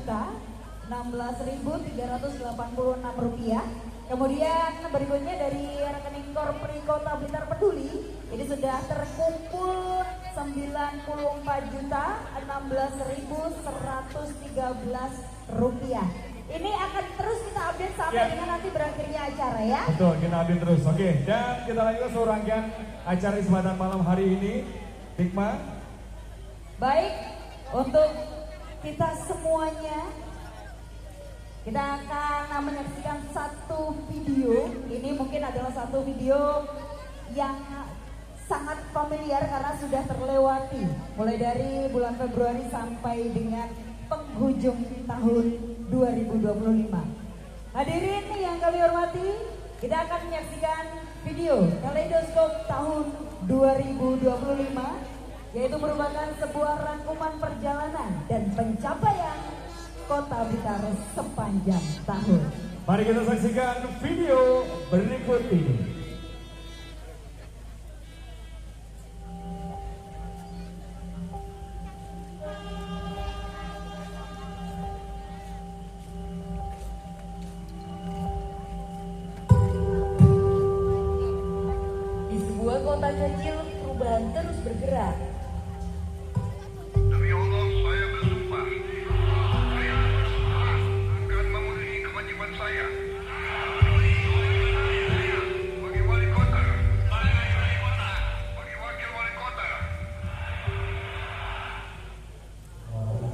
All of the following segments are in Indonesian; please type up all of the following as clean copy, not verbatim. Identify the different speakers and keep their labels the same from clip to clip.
Speaker 1: Rp4.016.386. Kemudian berikutnya dari rekening Korpri Kota Blitar Peduli ini sudah terkumpul Rp94.016.113. Ini akan terus kita update sampai dengan nanti berakhirnya acara ya.
Speaker 2: Betul, kita update terus. Oke, dan kita lanjutkan seluruh rangkaian acara kesempatan malam hari ini. Hikmah.
Speaker 1: Baik, untuk kita semuanya, kita akan menyaksikan satu video. Ini mungkin adalah satu video yang sangat familiar karena sudah terlewati mulai dari bulan Februari sampai dengan penghujung tahun 2025. Hadirin yang kami hormati, kita akan menyaksikan video Kaleidoskop tahun 2025, yaitu merupakan sebuah rangkuman perjalanan dan pencapaian Kota Blitar sepanjang tahun.
Speaker 2: Mari kita saksikan video berikut ini.
Speaker 1: Di sebuah kota kecil, perubahan terus bergerak.
Speaker 3: Demi Allah, saya bersumpah. Saya akan memenuhi kewajiban saya. Bagi wali kota. Bagi wakil wali kota.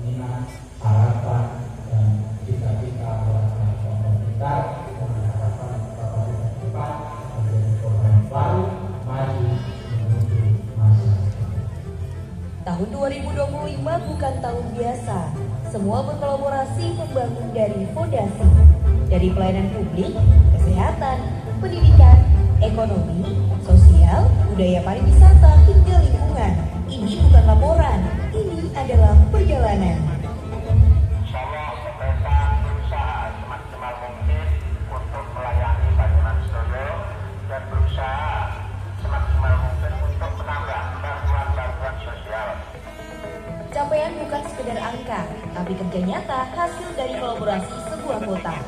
Speaker 4: Minat, harapan, dan cita-cita warga Pondok Blitar mengharapkan Kota Blitar depan menjadi kota yang baru, maju, menuju masa depan.
Speaker 1: Tahun 2025 bukan tahun biasa. Semua berkolaborasi membangun dari fondasi, dari pelayanan publik, kesehatan, pendidikan, ekonomi, sosial, budaya pariwisata, hingga lingkungan. Ini bukan laporan, ini adalah perjalanan.
Speaker 3: Insyaallah pemerintah berusaha semaksimal mungkin untuk melayani Banyumas Solo dan berusaha semaksimal mungkin untuk menambah bantuan-bantuan sosial.
Speaker 1: Capaian bukan sekedar angka, tapi kerja nyata hasil dari kolaborasi sebuah kota.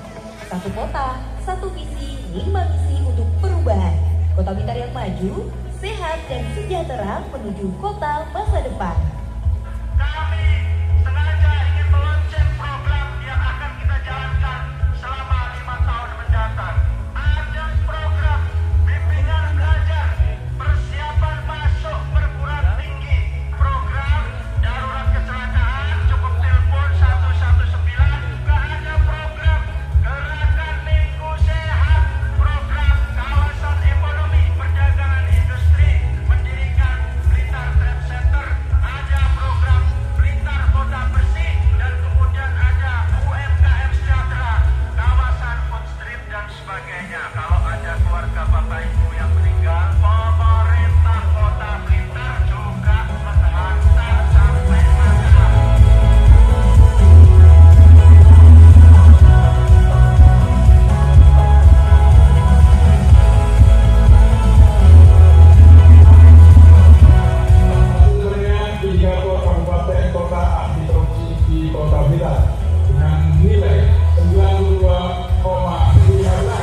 Speaker 1: Satu kota, satu visi, 5 misi untuk perubahan. Kota Blitar yang maju, sehat dan sejahtera menuju kota masa depan.
Speaker 3: Kami sengaja ingin meluncurkan program yang akan kita jalankan selama 5 tahun mendatang. Ada program bimbingan belajar, persiapan masuk perguruan tinggi, program darurat kecelakaan, cukup telepon 119, juga ada program gerakan minggu sehat, program kawasan ekonomi, perdagangan industri, mendirikan Blitar Trade Center, ada program Blitar Kota Bersih, dan kemudian ada UMKM sejahtera, kawasan food street dan sebagainya. Kalau ada keluarga Bapak Ibu yang meninggal, pemerintah Kota Blitar juga menghantar sampai Makassar.
Speaker 5: Sebenarnya 3 kabupaten kota diproduksi di Kota Blitar dengan nilai 92,19.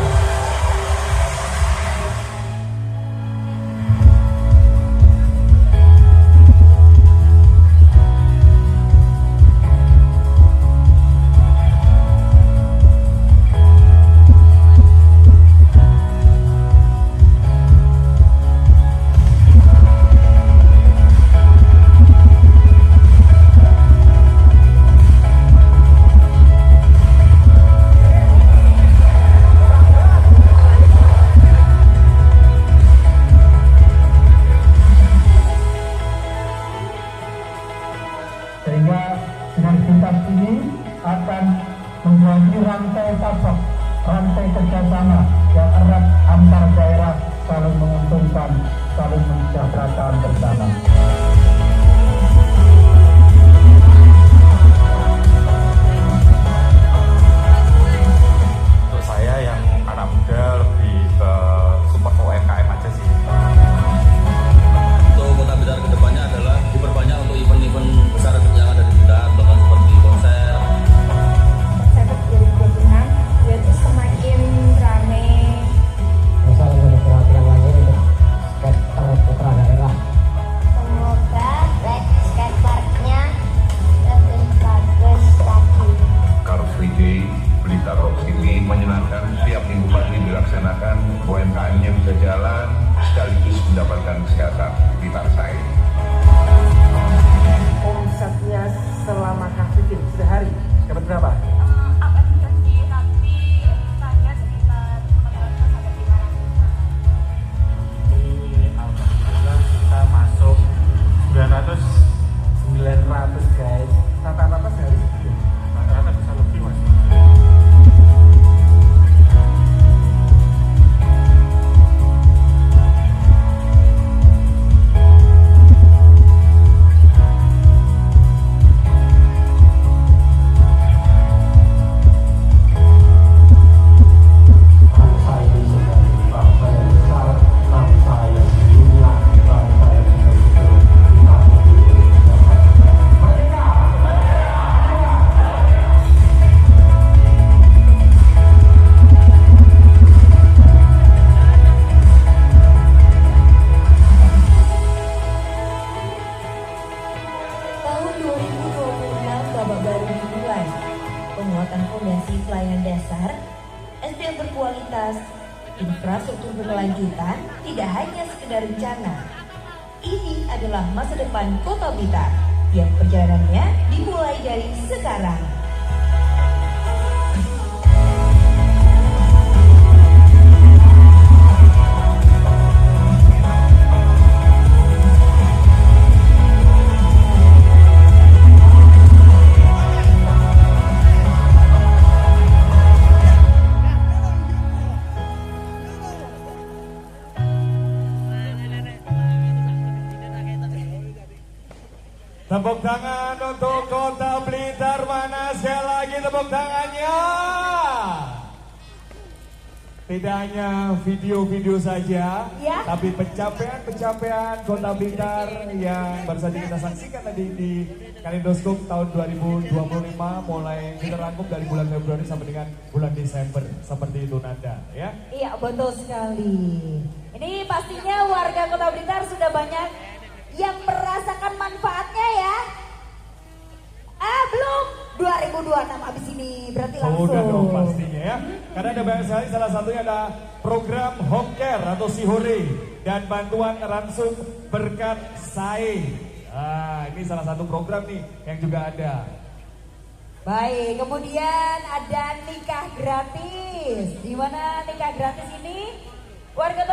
Speaker 5: Sehingga dengan tuntas ini akan menjadi rantai tabak, rantai kerjasama yang erat antar daerah, saling menguntungkan, saling mensejahterakan bersama.
Speaker 6: Untuk saya yang anak muda lebih ke support UMKM aja sih.
Speaker 7: Untuk Kota Blitar kedepannya adalah diperbanyak untuk event-event besar yang ada di Blitar, bahkan seperti konser,
Speaker 2: sehari? Dapat berapa?
Speaker 7: Akan janji tapi saya sekitar 400 sampai 500.
Speaker 8: Ini alhamdulillah kita masuk 900 guys.
Speaker 2: Rata-rata sehari segitu.
Speaker 8: Rata-rata bisa lebih mas.
Speaker 4: Bangsa ini sebagai bangsa yang besar, bangsa yang dunia, bangsa yang betul-betul kita memiliki mereka.
Speaker 1: Tahun 2026 babak baru dimulai. Penguatan fondasi pelayanan dasar, SDM berkualitas, infrastruktur berkelanjutan tidak hanya sekedar rencana. Ini adalah masa depan Kota Blitar yang perjalanannya dimulai dari sekarang.
Speaker 2: Tepuk tangan untuk Kota Blitar, mana sekali lagi tepuk tangannya. Tidak hanya video-video saja,
Speaker 1: Ya.
Speaker 2: tapi pencapaian-pencapaian Kota Blitar yang baru saja kita saksikan tadi di Kaleidoskop tahun 2025 mulai kita rangkum dari bulan Februari sampai dengan bulan Desember, seperti itu Nanda ya.
Speaker 1: Iya, betul sekali. Ini pastinya warga Kota Blitar sudah banyak yang merasakan manfaatnya ya. Belum 2026 habis ini berarti langsung.
Speaker 2: Sudah dong pastinya ya. Karena ada banyak sekali, salah satunya ada program Home Care atau Sihore dan bantuan ransum berkat SAE. Ini salah satu program nih yang juga ada.
Speaker 1: Baik, kemudian ada nikah gratis. Di mana nikah gratis ini warga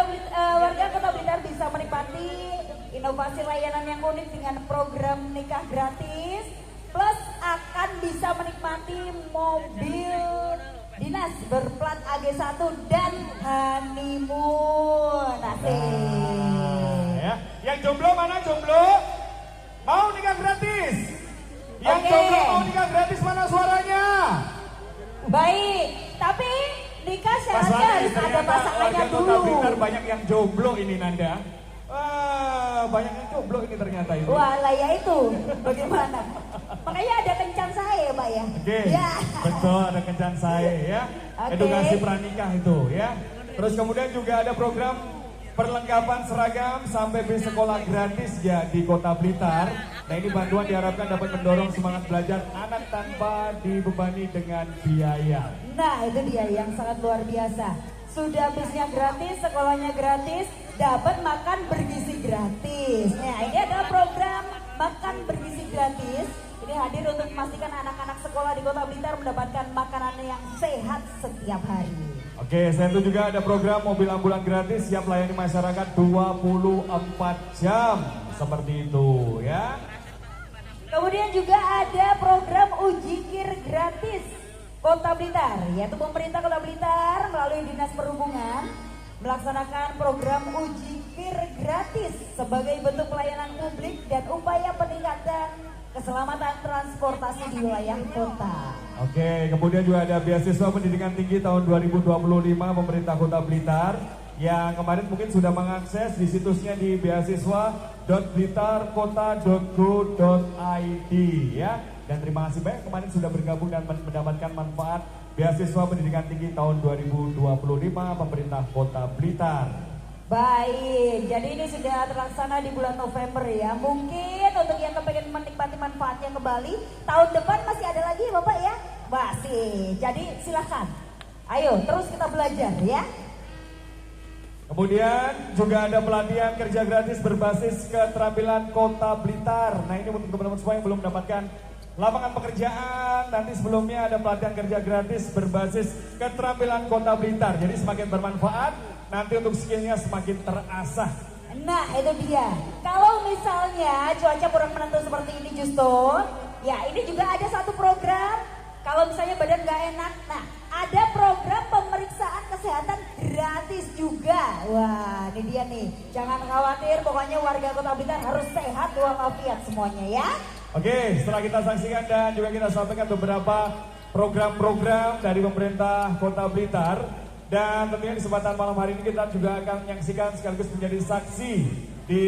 Speaker 1: Kota Blitar bisa menikmati inovasi layanan yang unik dengan program nikah gratis. Plus akan bisa menikmati mobil dinas berplat AG1 dan honeymoon. Asik.
Speaker 2: Ya. Yang jomblo mana jomblo? Mau nikah gratis? Yang
Speaker 1: Oke.
Speaker 2: jomblo mau nikah gratis mana suaranya?
Speaker 1: Baik, tapi nikah syaratnya harus ada
Speaker 2: ternyata
Speaker 1: pasangannya
Speaker 2: warga Kota
Speaker 1: dulu.
Speaker 2: Blitar banyak yang jomblo ini Nanda. Banyak yang jomblo ini ternyata ini.
Speaker 1: Wah lah ya itu, bagaimana? Makanya ada kencan saya Pak ya.
Speaker 2: Oke,
Speaker 1: Ya.
Speaker 2: betul ada kencan saya ya.
Speaker 1: Oke.
Speaker 2: Edukasi pranikah itu ya. Terus kemudian juga ada program perlengkapan seragam sampai bis sekolah gratis ya di Kota Blitar. Nah ini bantuan diharapkan dapat mendorong semangat belajar anak tanpa dibebani dengan biaya.
Speaker 1: Nah itu dia yang sangat luar biasa. Sudah bisnya gratis, sekolahnya gratis, dapat makan bergizi gratis. Nah ini adalah program makan bergizi gratis. Ini hadir untuk memastikan anak-anak sekolah di Kota Blitar mendapatkan makanan yang sehat setiap hari.
Speaker 2: Oke, selain itu juga ada program mobil ambulan gratis siap melayani masyarakat 24 jam. Seperti itu ya.
Speaker 1: Kemudian juga ada program uji kir gratis Kota Blitar, yaitu pemerintah Kota Blitar melalui Dinas Perhubungan melaksanakan program uji kir gratis sebagai bentuk pelayanan publik dan upaya peningkatan keselamatan transportasi di wilayah kota.
Speaker 2: Oke, kemudian juga ada beasiswa pendidikan tinggi tahun 2025 pemerintah Kota Blitar yang kemarin mungkin sudah mengakses di situsnya di beasiswa.blitarkota.go.id ya. Dan terima kasih banyak kemarin sudah bergabung dan mendapatkan manfaat beasiswa pendidikan tinggi tahun 2025 pemerintah Kota Blitar.
Speaker 1: Baik, jadi ini sudah terlaksana di bulan November ya. Mungkin untuk yang kepengen menikmati manfaatnya kembali, tahun depan masih ada lagi Bapak ya? Masih, jadi silahkan. Ayo terus kita belajar ya.
Speaker 2: Kemudian juga ada pelatihan kerja gratis berbasis keterampilan Kota Blitar. Nah ini untuk teman-teman semua yang belum mendapatkan lapangan pekerjaan. Nanti sebelumnya ada pelatihan kerja gratis berbasis keterampilan Kota Blitar. Jadi semakin bermanfaat, nanti untuk skillnya semakin terasah.
Speaker 1: Nah itu dia, kalau misalnya cuaca kurang menentu seperti ini justru, ya ini juga ada satu program, kalau misalnya badan gak enak, nah ada program pemeriksaan kesehatan gratis juga. Wah ini dia nih, jangan khawatir, pokoknya warga Kota Blitar harus sehat walafiat semuanya ya.
Speaker 2: Oke, setelah kita saksikan dan juga kita sampaikan beberapa program-program dari pemerintah Kota Blitar. Dan tentunya di kesempatan malam hari ini kita juga akan menyaksikan sekaligus menjadi saksi di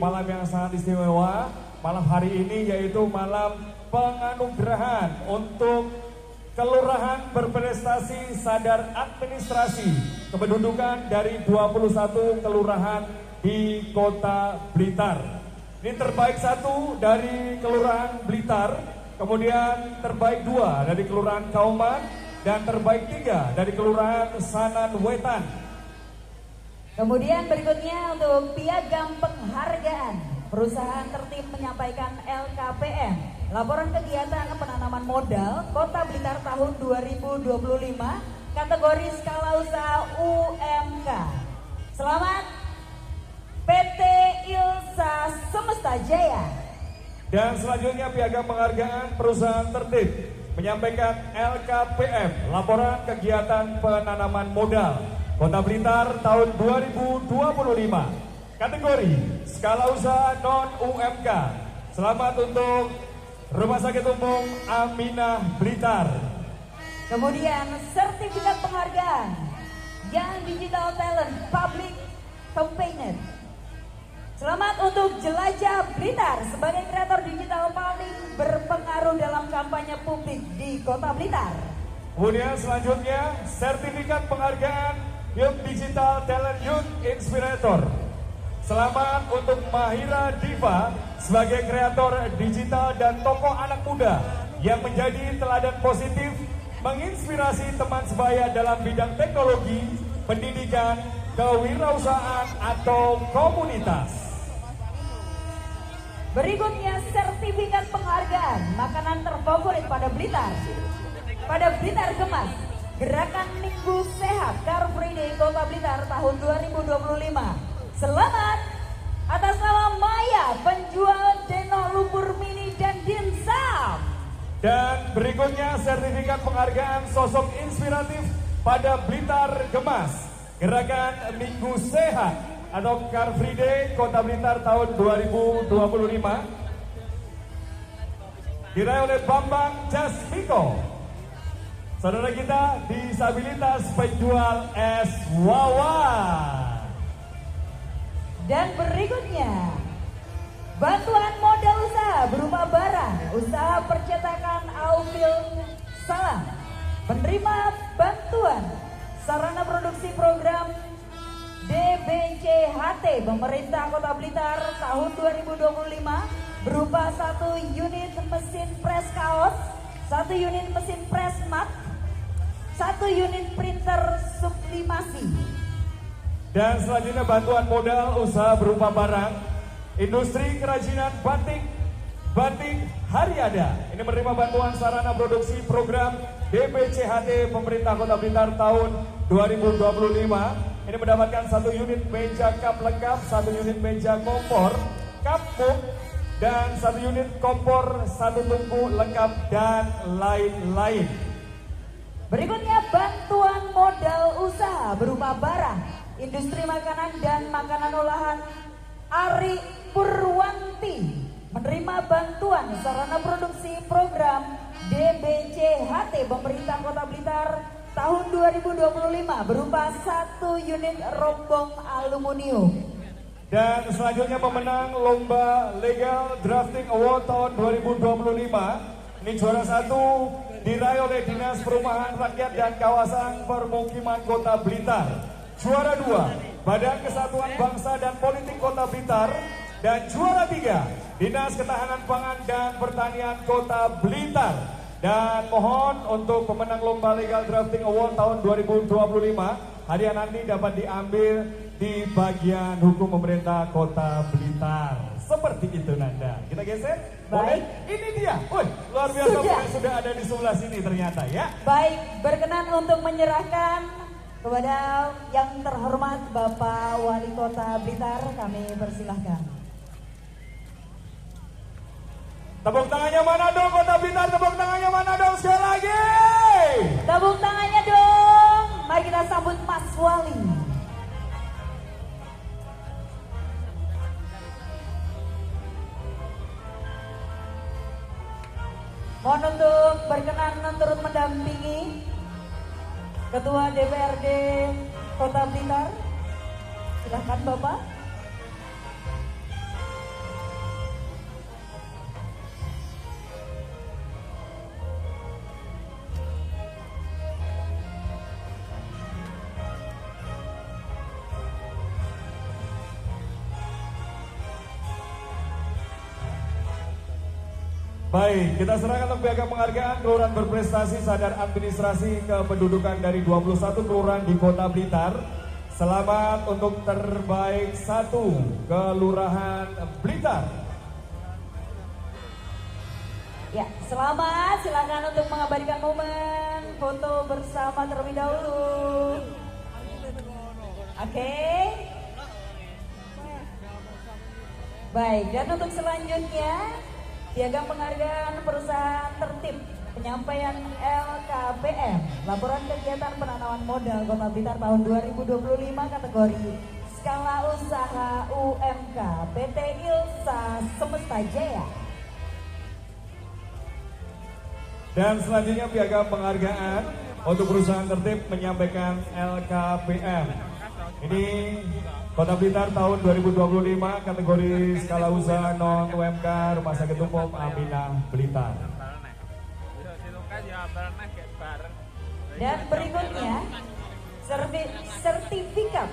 Speaker 2: malam yang sangat istimewa. Malam hari ini yaitu malam penganugerahan untuk kelurahan berprestasi sadar administrasi kependudukan dari 21 kelurahan di Kota Blitar. Ini terbaik 1 dari kelurahan Blitar, kemudian terbaik 2 dari kelurahan Kauman, dan terbaik 3 dari Kelurahan Sanan Wetan.
Speaker 1: Kemudian berikutnya untuk piagam penghargaan, perusahaan tertib menyampaikan LKPM, laporan kegiatan penanaman modal Kota Blitar tahun 2025, kategori skala usaha UMK. Selamat PT Ilsa Semesta Jaya.
Speaker 2: Dan selanjutnya piagam penghargaan perusahaan tertib menyampaikan LKPM, laporan kegiatan penanaman modal Kota Blitar tahun 2025, kategori skala usaha non-UMK. Selamat untuk Rumah Sakit Umum Aminah Blitar.
Speaker 1: Kemudian sertifikat penghargaan Young Digital Talent Public Campaigner. Selamat untuk Jelajah Blitar sebagai kreator digital paling berpengaruh dalam kampanye publik di Kota Blitar.
Speaker 2: Kemudian selanjutnya sertifikat penghargaan Young Digital Talent Youth Inspirator. Selamat untuk Mahira Diva sebagai kreator digital dan tokoh anak muda yang menjadi teladan positif menginspirasi teman sebaya dalam bidang teknologi, pendidikan, kewirausahaan atau komunitas.
Speaker 1: Berikutnya sertifikat penghargaan makanan terfavorit pada Blitar. Pada Blitar Gemas, Gerakan Minggu Sehat Car Free Day Kota Blitar tahun 2025. Selamat atas nama Maya, penjual Deno Lumpur Mini dan Dimsum.
Speaker 2: Dan berikutnya sertifikat penghargaan sosok inspiratif pada Blitar Gemas, Gerakan Minggu Sehat atau Car Free Day Kota Blitar tahun 2025 diraih oleh Bambang Jasmiko, saudara kita disabilitas penjual es wawa.
Speaker 1: Dan berikutnya bantuan modal usaha berupa barang usaha percetakan Alfil Salam, penerima bantuan sarana produksi program DBCHT Pemerintah Kota Blitar tahun 2025 berupa 1 unit mesin pres kaos, 1 unit mesin pres mat, 1 unit printer sublimasi.
Speaker 2: Dan selanjutnya bantuan modal usaha berupa barang industri kerajinan batik Haryada. Ini menerima bantuan sarana produksi program DBCHT Pemerintah Kota Blitar tahun 2025. Ini mendapatkan 1 unit meja kap lengkap, 1 unit meja kompor, kap muk, dan 1 unit kompor, 1 tungku lengkap, dan lain-lain.
Speaker 1: Berikutnya bantuan modal usaha berupa barang, industri makanan dan makanan olahan Ari Purwanti menerima bantuan sarana produksi program DBCHT Pemerintah Kota Blitar tahun 2025 berupa 1 unit rombong aluminium.
Speaker 2: Dan selanjutnya pemenang Lomba Legal Drafting Award tahun 2025. Ini juara 1 diraih oleh Dinas Perumahan Rakyat dan Kawasan Permukiman Kota Blitar. Juara 2 Badan Kesatuan Bangsa dan Politik Kota Blitar. Dan juara 3 Dinas Ketahanan Pangan dan Pertanian Kota Blitar. Dan mohon untuk pemenang Lomba Legal Drafting Award tahun 2025, hadiah nanti dapat diambil di bagian hukum pemerintah Kota Blitar. Seperti itu Nanda. Kita geser. Boleh?
Speaker 1: Baik.
Speaker 2: Ini dia. Wih, luar biasa sudah ada di sebelah sini ternyata ya.
Speaker 1: Baik, berkenan untuk menyerahkan kepada yang terhormat Bapak Wali Kota Blitar, kami persilahkan.
Speaker 2: Tepuk tangannya mana dong Kota Blitar, tepuk tangannya mana dong sekali lagi.
Speaker 1: Tepuk tangannya dong. Mari kita sambut Mas Wali. Mohon untuk berkenan turut mendampingi Ketua DPRD Kota Blitar. Silahkan Bapak.
Speaker 2: Baik, kita serahkan untuk piagam penghargaan kelurahan berprestasi sadar administrasi kependudukan dari 21 kelurahan di Kota Blitar. Selamat untuk terbaik 1 Kelurahan Blitar.
Speaker 1: Ya, selamat. Silakan untuk mengabadikan momen foto bersama terlebih dahulu. Oke. Baik, dan untuk selanjutnya piagam penghargaan perusahaan tertib penyampaian LKPM laporan kegiatan penanaman modal Kota Blitar tahun 2025 kategori skala usaha UMK PT Ilsa Semesta Jaya.
Speaker 2: Dan selanjutnya piagam penghargaan untuk perusahaan tertib menyampaikan LKPM. Ini Kota Blitar tahun 2025 kategori skala usaha non UMK Rumah Sakit Umum Aminah Blitar.
Speaker 1: Dan berikutnya sertifikat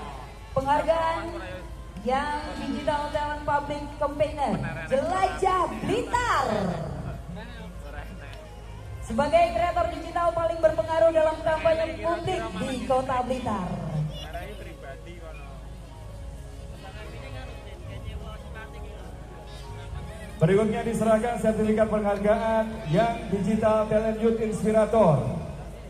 Speaker 1: penghargaan yang Digital Talent Public Campaigner Jelajah Blitar. Sebagai kreator digital paling berpengaruh dalam kampanye publik di Kota Blitar.
Speaker 2: Berikutnya diserahkan sertifikat penghargaan yang Digital Talent Youth Inspirator.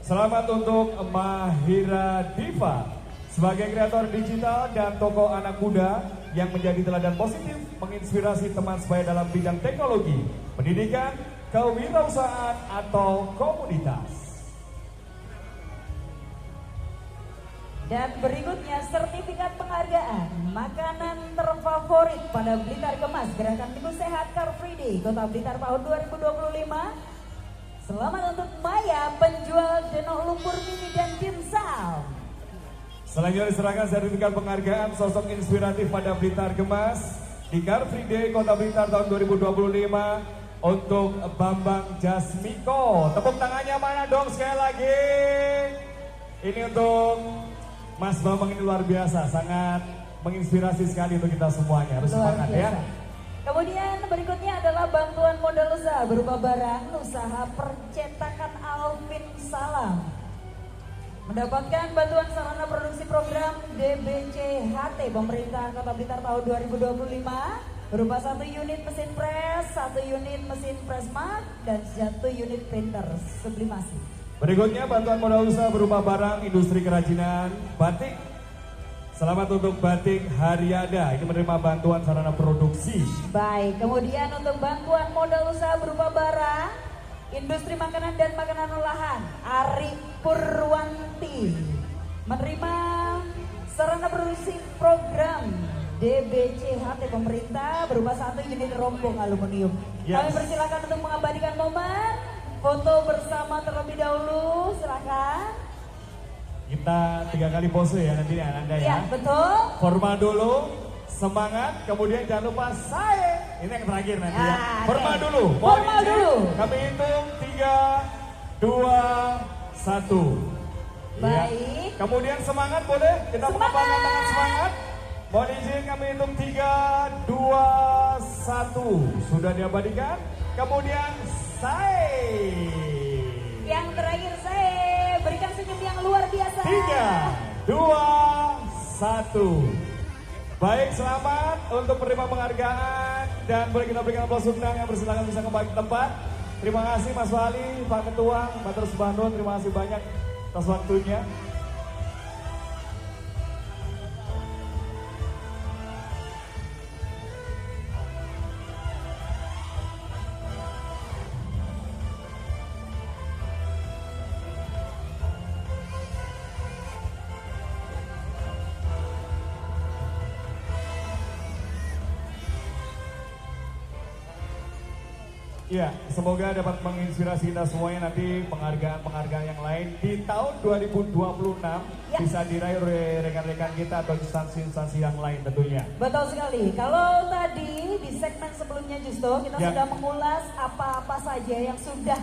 Speaker 2: Selamat untuk Mahira Diva sebagai kreator digital dan tokoh anak muda yang menjadi teladan positif menginspirasi teman sebaya dalam bidang teknologi, pendidikan, kewirausahaan atau komunitas.
Speaker 1: Dan berikutnya sertifikat penghargaan makanan terfavorit pada Blitar Kemas Gerakan Minggu Sehat Car Free Day Kota Blitar tahun 2025. Selamat untuk Maya penjual denok lumpur mini dan dimsum.
Speaker 2: Selanjutnya diserahkan sertifikat penghargaan sosok inspiratif pada Blitar Kemas di Car Free Day Kota Blitar tahun 2025 untuk Bambang Jasmiko. Tepuk tangannya mana dong sekali lagi. Ini untuk Mas Bambang, ini luar biasa, sangat menginspirasi sekali untuk kita semuanya. Harus semangat ya.
Speaker 1: Kemudian berikutnya adalah bantuan modal usaha berupa barang usaha percetakan Alvin Salam. Mendapatkan bantuan sarana produksi program DBCHT Pemerintah Kota Blitar tahun 2025 berupa 1 unit mesin pres, 1 unit mesin pres mat, dan 1 unit printer sublimasi.
Speaker 2: Berikutnya bantuan modal usaha berupa barang industri kerajinan batik. Selamat untuk Batik Haryada, ini menerima bantuan sarana produksi.
Speaker 1: Baik, kemudian untuk bantuan modal usaha berupa barang industri makanan dan makanan olahan, Ari Purwanti menerima sarana produksi program DBCHT Pemerintah berupa 1 unit rombong aluminium.
Speaker 2: Yes.
Speaker 1: Kami persilakan untuk mengabadikan momen foto bersama terlebih dahulu, silakan.
Speaker 2: Kita 3 kali pose ya nanti ya Anda ya.
Speaker 1: Iya, betul.
Speaker 2: Formal dulu, semangat, kemudian jangan lupa saya. Ini yang terakhir nanti ya. Formal
Speaker 1: oke.
Speaker 2: dulu.
Speaker 1: Formal
Speaker 2: izin,
Speaker 1: dulu.
Speaker 2: Kami hitung 3, 2, 1.
Speaker 1: Baik.
Speaker 2: Ya. Kemudian semangat boleh? Kita mengembangkan tangan semangat. Mohon izin kami hitung 3, 2, 1. Sudah diabadikan. Kemudian saya.
Speaker 1: Yang terakhir saya berikan senyum yang luar biasa.
Speaker 2: 3, 2, 1. Baik, selamat untuk penerima penghargaan dan boleh kita berikan aplaus undang yang bersilakan bisa kembali ke tempat. Terima kasih Mas Wali, Pak Ketua, Mbak Terus Bandung, terima kasih banyak atas waktunya. Ya, semoga dapat menginspirasi kita semuanya nanti penghargaan-penghargaan yang lain di tahun 2026
Speaker 1: ya,
Speaker 2: bisa diraih oleh rekan-rekan kita atau instansi-instansi yang lain tentunya.
Speaker 1: Betul sekali. Kalau tadi di segmen sebelumnya Justo kita
Speaker 2: ya,
Speaker 1: sudah mengulas apa-apa saja yang sudah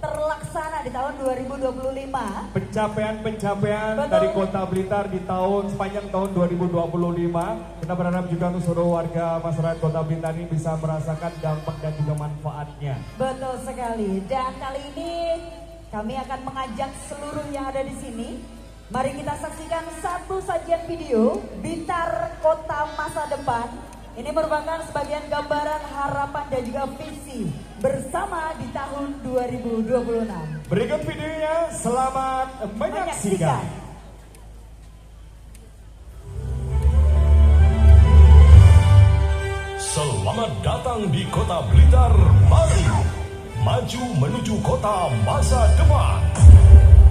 Speaker 1: terlaksana di tahun 2025.
Speaker 2: Pencapaian dari Kota Blitar di sepanjang tahun 2025. Kita berharap juga untuk seluruh warga masyarakat Kota Blitar ini bisa merasakan dampak dan juga manfaatnya.
Speaker 1: Betul sekali. Dan kali ini kami akan mengajak seluruh yang ada di sini. Mari kita saksikan satu sajian video Blitar Kota Masa Depan. Ini merupakan sebagian gambaran harapan dan juga visi bersama di tahun 2026.
Speaker 2: Berikut videonya, selamat menyaksikan.
Speaker 9: Selamat datang di Kota Blitar baru, maju menuju kota masa depan.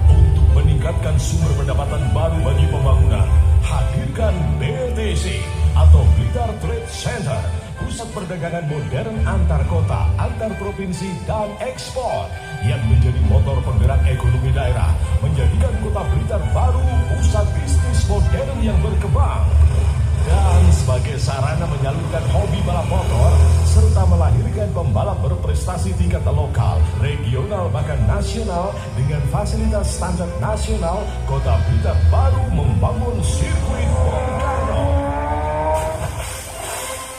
Speaker 9: Untuk meningkatkan sumber pendapatan baru bagi pembangunan, hadirkan BTC atau Blitar Trade Center, pusat perdagangan modern antar kota, antar provinsi dan ekspor yang menjadi motor penggerak ekonomi daerah, menjadikan Kota Blitar baru pusat bisnis modern yang berkembang. Dan sebagai sarana menyalurkan hobi balap motor serta melahirkan pembalap berprestasi tingkat lokal, regional bahkan nasional dengan fasilitas standar nasional, Kota Blitar baru membangun sirkuit Bongkarno,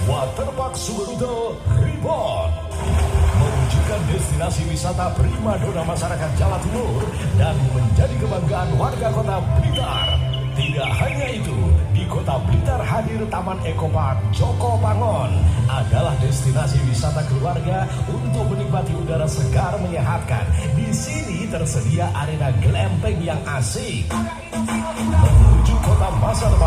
Speaker 9: Waterpark Subaruto Reborn, mewujudkan destinasi wisata primadona masyarakat Jawa Timur dan menjadi kebanggaan warga Kota Blitar. Tidak hanya itu, di Kota Blitar hadir Taman Ekopark Joko Pangon, adalah destinasi wisata keluarga untuk menikmati udara segar menyehatkan. Di sini tersedia arena glamping yang asik. Menuju kota masa depan